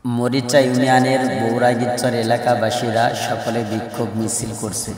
মরিচা ইউনিয়নের বৌরাগীরচর এলাকাবাসীরা সকলে বিক্ষোভ মিছিল করছে।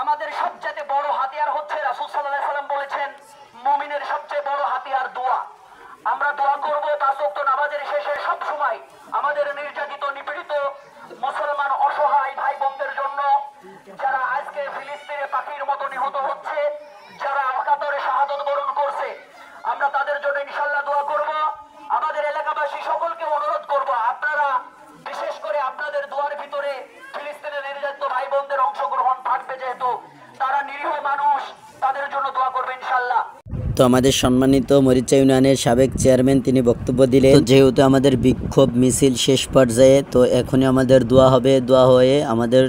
আমাদের সবচেয়ে বড় হাতিয়ার হচ্ছে রাসূল সাল্লাল্লাহু আলাইহি ওয়াসাল্লাম বলেছেন মুমিনের সবচেয়ে বড় হাতিয়ার দোয়া। আমরা দোয়া করব পাঁচ ওয়াক্ত নামাজের শেষে সব সময় আমাদের নির্যাতিত নিপীড়িত মুসলমান অসহায় ভাই বোনদের জন্য, যারা আজকে ফিলিস্তিনে পাখির মতো নিহত হচ্ছে, যারা অকাতরে শাহাদাত বরণ করছে, আমরা তাদের জন্য ইনশাআল্লাহ দোয়া করব। আমাদের এলাকাবাসী সকলকে অনুরোধ করব, আপনারা বিশেষ করে আপনাদের দোয়ার ভিতরে ফিলিস্তিনের নির্যাতিত ভাই বোনদের অংশগ্রহণ থাকবে, যেহেতু তারা নিরীহ মানুষ, তাদের জন্য দোয়া করবে ইনশাআল্লাহ। তো আমাদের সম্মানিত মরিচা ইউনিয়নের সাবেক চেয়ারম্যান তিনি বক্তব্য দিলেন। যেহেতু আমাদের বিক্ষোভ মিছিল শেষ পর্যায়ে, তো এখনই আমাদের দোয়া হবে, দোয়া হয়ে আমাদের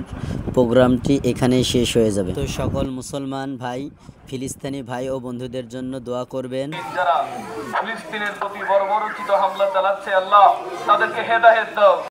প্রোগ্রামটি এখানেই শেষ হয়ে যাবে। তো সকল মুসলমান ভাই, ফিলিস্তিনি ভাই ও বন্ধুদের জন্য দোয়া করবেন। যারা ফিলিস্তিনের প্রতি বর্বরোচিত হামলা চালাচ্ছে, আল্লাহ তাদেরকে হেদায়েত দাও।